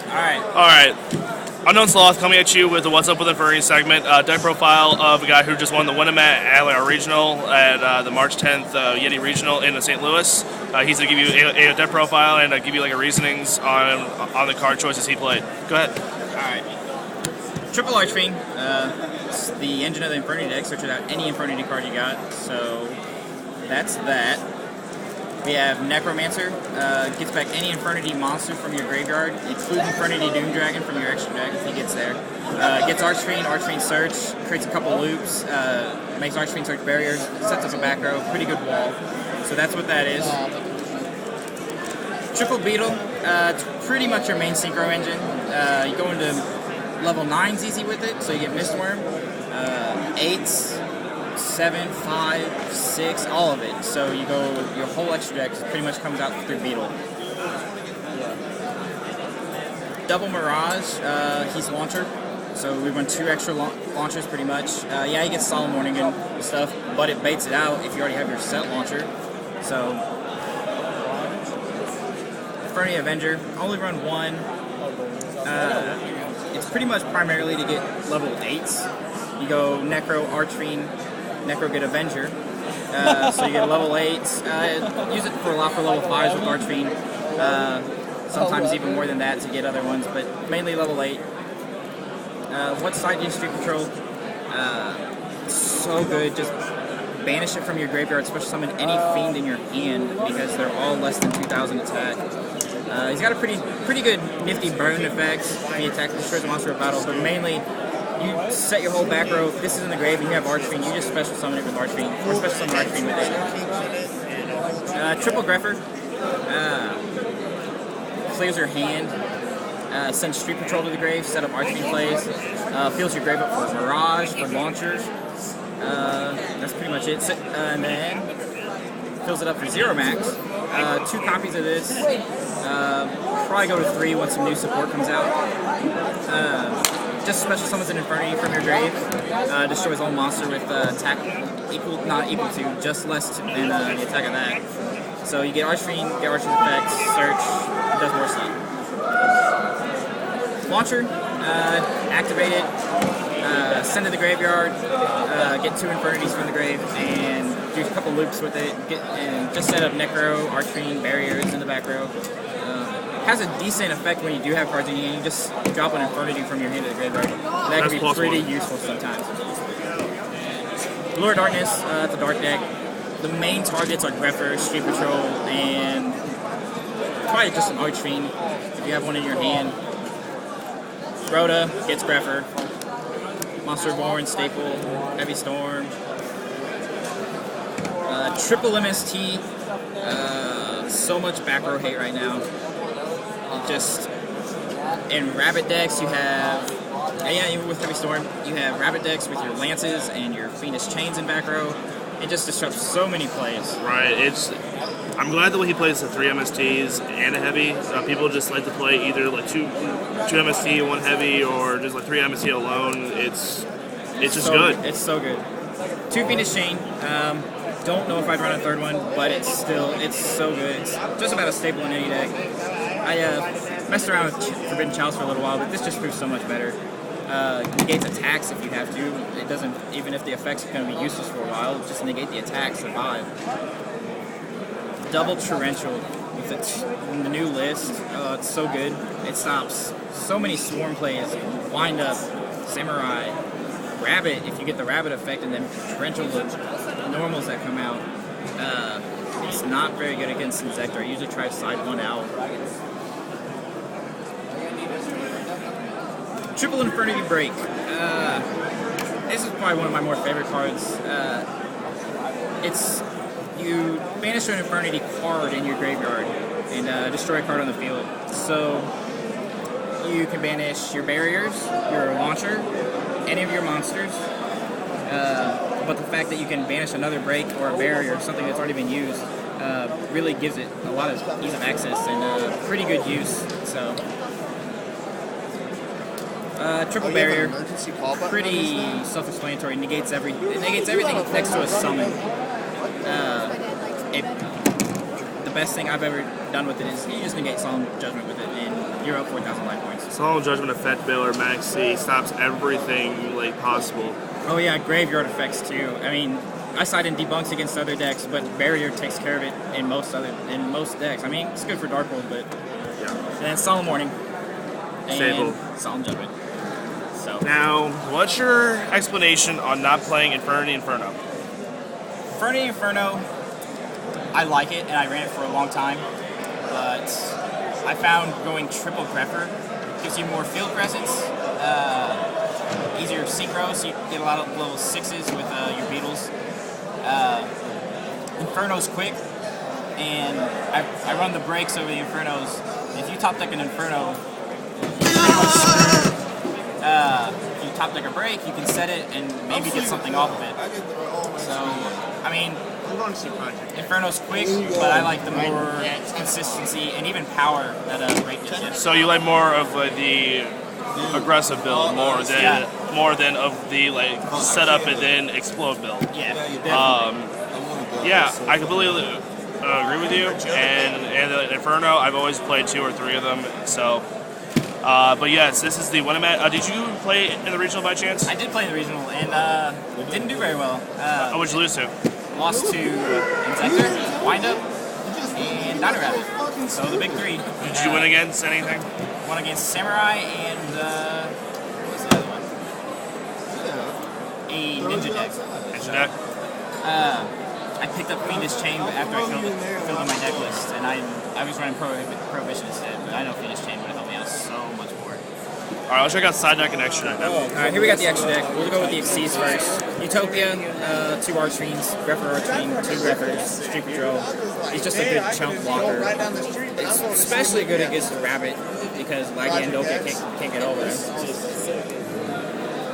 Alright. Unknown Sloth coming at you with the What's Up with Infernity segment. Deck profile of a guy who just won the Winamac at Regional at the March 10th Yeti Regional in St. Louis. He's going to give you a deck profile and give you like a reasonings on the card choices he played. Go ahead. Alright. Triple Archfiend. It's the engine of the Infernity deck. Search it out any Infernity card you got. So that's that. We have Necromancer, gets back any Infernity monster from your graveyard, including Infernity Doom Dragon from your extra deck if he gets there. Gets Archfiend Search, creates a couple loops, makes Archfiend Search barriers, sets up a back row, pretty good wall. So that's what that is. Triple Beetle, it's pretty much your main synchro engine. You go into level 9's easy with it, so you get Mistworm, 8s, 7, 5, 6, all of it. So you go, your whole extra deck pretty much comes out through Beetle. Double Mirage, he's launcher. So we run 2 extra launchers pretty much. Yeah, he gets Solemn Warning and stuff, but it baits it out if you already have your set launcher. So, Infernity Avenger, only run 1. It's pretty much primarily to get level 8s. You go Necro, Archfiend, Necro, get Avenger. So you get level 8s. Use it for a lot for level 5s with Archfiend. Sometimes even more than that to get other ones, but mainly level 8. What side do you Street Patrol? So good. Just banish it from your graveyard, special summon any fiend in your hand because they're all less than 2,000 attack. He's got a pretty good nifty burn effects. He attacks and destroys the monster of battle, but mainly you set your whole back row. If this is in the grave and you have Archfiend, you just special summon it with Archfiend, or special summon Archfiend with it. Triple Greffer. Clears your hand. Sends Street Patrol to the grave, set up Archfiend plays. Fills your grave up for Mirage, for launchers. That's pretty much it. And then fills it up for 0 max. 2 copies of this. Probably go to 3 once some new support comes out. Just special summons an Infernity from your grave. Destroys all monster with attack not equal to, just less than the attack of that. So you get Archfiend, get Archfiend effects, search, it does more stuff. Launcher, activate it, send to the graveyard, get 2 Infernities from the grave, and do a couple loops with it, and just set up Necro, Archfiend, barriers in the back row. Has a decent effect when you do have cards in your hand. You just drop an Infernity from your hand to the graveyard. That can be pretty useful sometimes. Lure of Darkness, it's a dark deck. The main targets are Greffer, Street Patrol, and probably just an Archfiend if you have one in your hand. Rhoda gets Greffer. Monster Born, Staple, Heavy Storm. Triple MST. So much back row hate right now. Just in Rabbit decks, you have, even with Heavy Storm, you have Rabbit decks with your Lances and your Fiendish Chains in back row. It just disrupts so many plays. Right. I'm glad the way he plays the 3 MSTs and a heavy. People just like to play either like two MST, 1 heavy, or just like 3 MST alone. It's just so good. It's so good. 2 Fiendish Chain. Don't know if I'd run a 3rd one, but it's so good. It's just about a staple in any deck. I messed around with Forbidden Chalice for a little while, but this just proves so much better. Negates attacks if you have to. It doesn't, even if the effects are going to be useless for a while, just negate the attack, survive. Double Torrential with the new list. It's so good. It stops so many swarm plays. Wind Up, Samurai, Rabbit, if you get the Rabbit effect, and then Torrential, the normals that come out. It's not very good against Inzecter. I usually try to side one out. Triple Infernity Break. This is probably one of my more favorite cards. It's you banish an Infernity card in your graveyard and destroy a card on the field. So you can banish your barriers, your launcher, any of your monsters. But the fact that you can banish another break or a barrier or something that's already been used really gives it a lot of ease of access and pretty good use. So. Triple Barrier, pretty self-explanatory. It negates everything next to a summon. The best thing I've ever done with it is you just negate Solemn Judgment with it, and you're up 4,000 life points. Solemn Judgment Effect Baylor Maxi stops everything like possible. Oh yeah, graveyard effects too. I mean, I side in debunks against other decks, but barrier takes care of it in most decks. I mean, it's good for Dark Hold, but Yeah. and then Solemn Warning Stable. and Solemn Judgment. So Now, what's your explanation on not playing Infernity Inferno? Infernity Inferno, I like it and I ran it for a long time, but I found going triple Grepher gives you more field presence, easier synchro, so you get a lot of level 6s with your Beetles. Inferno's quick, and I run the breaks over the Infernos. If you top deck an Inferno, you top deck a break, you can set it and maybe get something off of it. So, I mean, Inferno's quick, but I like the more consistency and even power that break gives you. So you like more of the aggressive build more than of the like setup and then explode build. Yeah. Yeah, I completely agree with you. And the Inferno, I've always played 2 or 3 of them. So, but yes, this is the Winnemat. Did you play in the regional by chance? I did play in the regional and didn't do very well. What would you lose to? Lost to Inzecter, Windup, and Dino Rabbit. So the big 3. Did you win against anything? Won against Samurai and what was the other one? A Ninja deck. Ninja deck? I picked up Fiendish Chain after I filled in my deck list, and I was running Prohibition instead, but I know Fiendish Chain would have helped me out so much more. Alright, let's check out side deck and extra deck now. Alright, here we got the extra deck. We'll go with the Xyz first. Utopia, 2 Archfiends, Grepher Archfiend, 2 Greffers, Street Patrol. He's just a good chunk blocker. It's especially good against the Rabbit because Laggy and Doka can't get over him.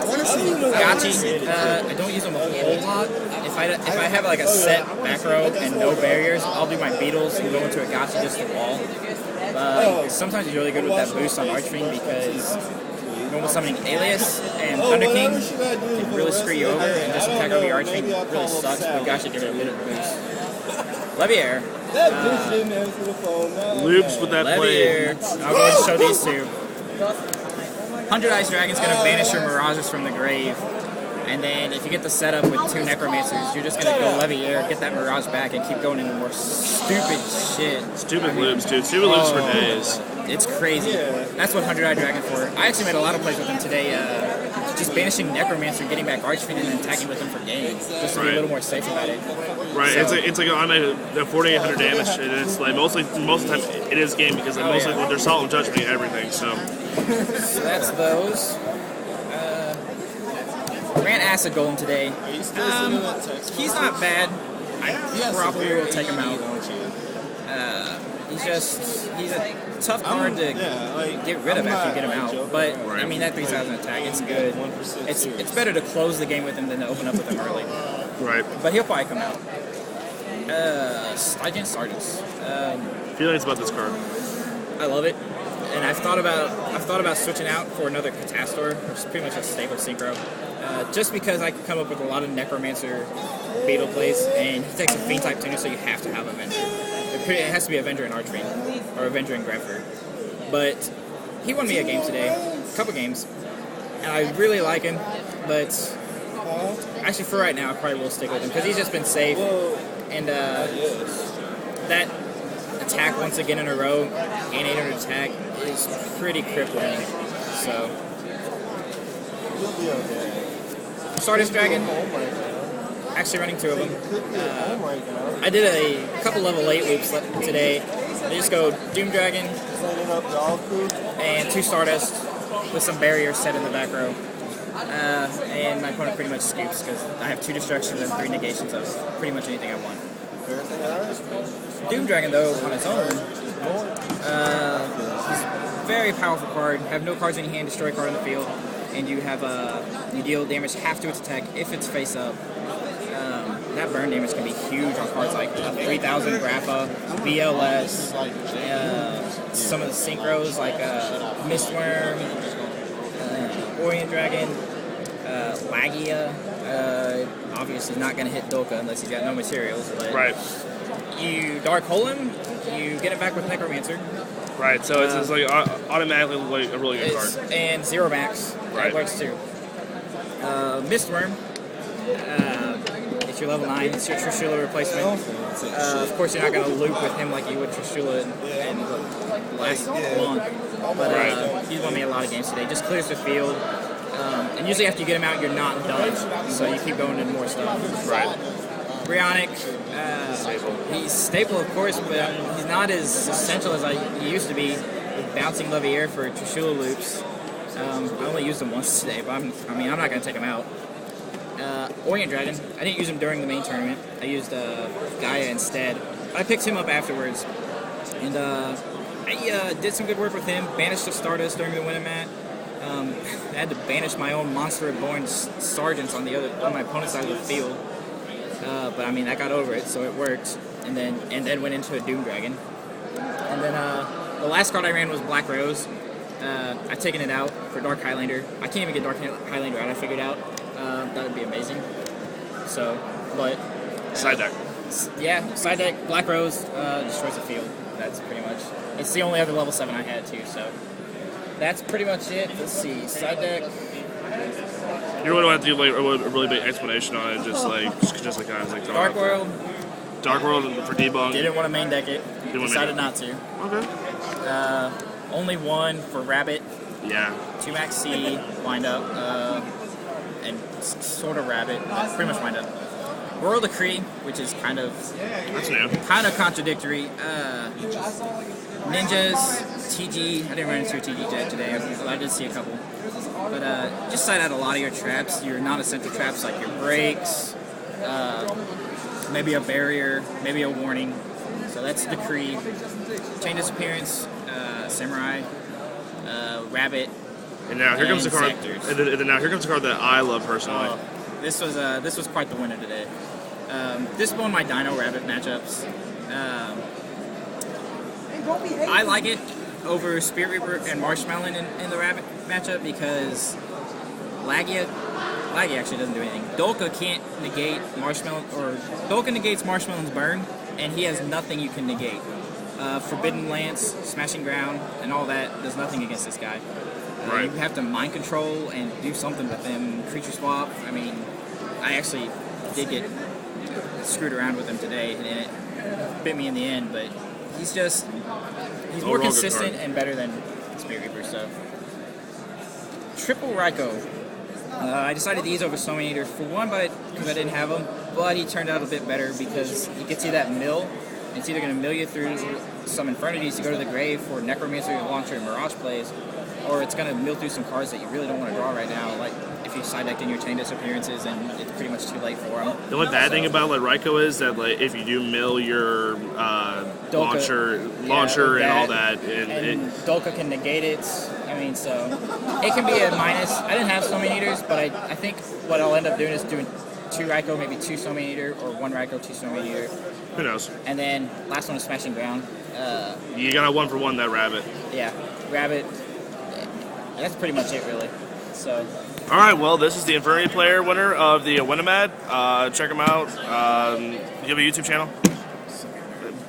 Gachi, I don't use them a whole lot. If I have like a set back row and no barriers, I'll do my Beetles and go into a Gachi just to wall. Sometimes he's really good with that boost on Archfiend because normal summoning Alias and Thunder King can really screw you over, and just attack over your Archfiend really sucks, but Gachi gives it a bit of a boost. Leviair. Loops with that play. Leviair. I'll go ahead and show these 2. 100 Ice Dragon's going to banish your Mirages from the grave. And then if you get the setup with 2 Necromancers, you're just going to go Leviair, get that Mirage back, and keep going into more stupid shit. Stupid loops, dude. Stupid loops for days. It's crazy. That's what 100 Eye Dragon for. I actually made a lot of plays with him today, just banishing Necromancer, getting back Archfiend, and then attacking with him for games, just to be a little more safe about it. Right, So, it's like on a 4,800 damage, and it's like most of the time it is game because like mostly they're Solemn Judgment and everything. So that's those. Ran Acid Golem today. He's not bad. I probably will take him out. He's a tough card to get rid of after you get him out. But I mean that 3,000 attack, it's good. It's better to close the game with him than to open up with him early. right. But he'll probably come out. Stygian Sergeants. Feelings about this card? I love it, and I've thought about switching out for another Catastor, which is pretty much a staple synchro. Just because I can come up with a lot of Necromancer Beetle plays, and he takes a Fiend type tuner, so you have to have Avenger. It has to be Avenger and Archfiend, or Avenger and Grepher. But he won me a game today, a couple games, and I really like him. But actually, for right now, I probably will stick with him because he's just been safe, and that attack once again in a row, and 800 attack is pretty crippling. So. Stardust Dragon, actually running 2 of them. I did a couple level 8 loops today. They just go Doom Dragon and 2 Stardust with some barriers set in the back row. And my opponent pretty much scoops because I have 2 destructions and 3 negations of pretty much anything I want. Doom Dragon though, on its own, he's a very powerful card. Have no cards in your hand, destroy a card on the field. And you have you deal damage half to its attack if it's face up. That burn damage can be huge on cards like 3,000 Grappa, BLS, some of the synchros like Mistworm, Orient Dragon, Lagia. Obviously not going to hit Doka unless he's got no materials. But Right. You Dark Hole him, you get it back with Necromancer, Right, so it's like automatically like a really good card. And 0 max. Right. That works too. Mistworm. It's your level 9. It's your Trishula replacement. Of course, you're not going to loop with him like you would Trishula and last long. But he's won me a lot of games today. Just clears the field. And usually after you get him out, you're not done. So you keep going into more stuff. Right. Brionic, he's stable, of course, but he's not as essential as he used to be with bouncing Levier for Trishula loops. I only used him once today, but I'm not going to take him out. Orient Dragon, I didn't use him during the main tournament. I used Gaia instead. I picked him up afterwards, and I did some good work with him. Banished the Stardust during the Winnemat. I had to banish my own Monster-born Sergeants on my opponent's side of the field. But I mean, I got over it, so it worked. And then went into a Doom Dragon. And then the last card I ran was Black Rose. I've taken it out for Dark Highlander. I can't even get Dark Highlander out, I figured out. That would be amazing. So, but... side deck. Yeah, side deck, Black Rose, destroys the field. That's pretty much... It's the only other level 7 I had, too, so... That's pretty much it. Let's see, side deck... You really want to do like a really big explanation on it, just like kind of like Dark World. Dark World for debunk. Didn't want to main deck it. Decided not to. Okay. Only one for Rabbit. Yeah. 2 max C wind up, and sort of Rabbit. Pretty much wind up. Royal Decree, which is kind of contradictory. Ninjas, TG. I didn't run into a TG jet today. I did see a couple. But just side out a lot of your traps, your non-essential traps like your brakes, maybe a barrier, maybe a warning. So that's Decree. Chain Disappearance, Samurai, Rabbit. And now here comes the card. Inzectors. And now here comes the card that I love personally. This was quite the winner today. This is one of my Dino Rabbit matchups. I like it over Spirit Reaper and Marshmallow in the Rabbit matchup because Lagia actually doesn't do anything. Dolka can't negate Marshmallow, or Dolka negates Marshmallow's burn, and he has nothing you can negate. Forbidden Lance, Smashing Ground, and all that does nothing against this guy. Right. You have to mind control and do something with him. Creature swap. I mean, I actually did get screwed around with him today, and it bit me in the end, but he's more consistent and better than Spirit Reaper, so. Triple Raikou. I decided to use over Summon Eater for one, because I didn't have him, but he turned out a bit better because he gets you that mill. It's either going to mill you through some Infernities to go to the grave for Necromancer, Launcher, and Mirage plays, or it's going to mill through some cards that you really don't want to draw right now, like if you side decked in your Chain Disappearances and it's pretty much too late for them. The only bad thing about like Raikou is that like if you do mill your launcher and all that, and Dolka can negate it. I mean, so it can be a minus. I didn't have Summon Eaters, but I think what I'll end up doing is doing 2 Raikou, maybe 2 Summon Eater, or 1 Raikou, 2 Summon Eater. Who knows? And then last one is Smashing Ground. You got a 1-for-1 that Rabbit. Yeah, Rabbit. That's pretty much it, really. So. All right, well, this is the Infernity player winner of the Winnemad. Check him out. You have a YouTube channel?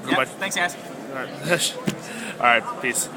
Yeah, thanks, guys. All right. All right, peace.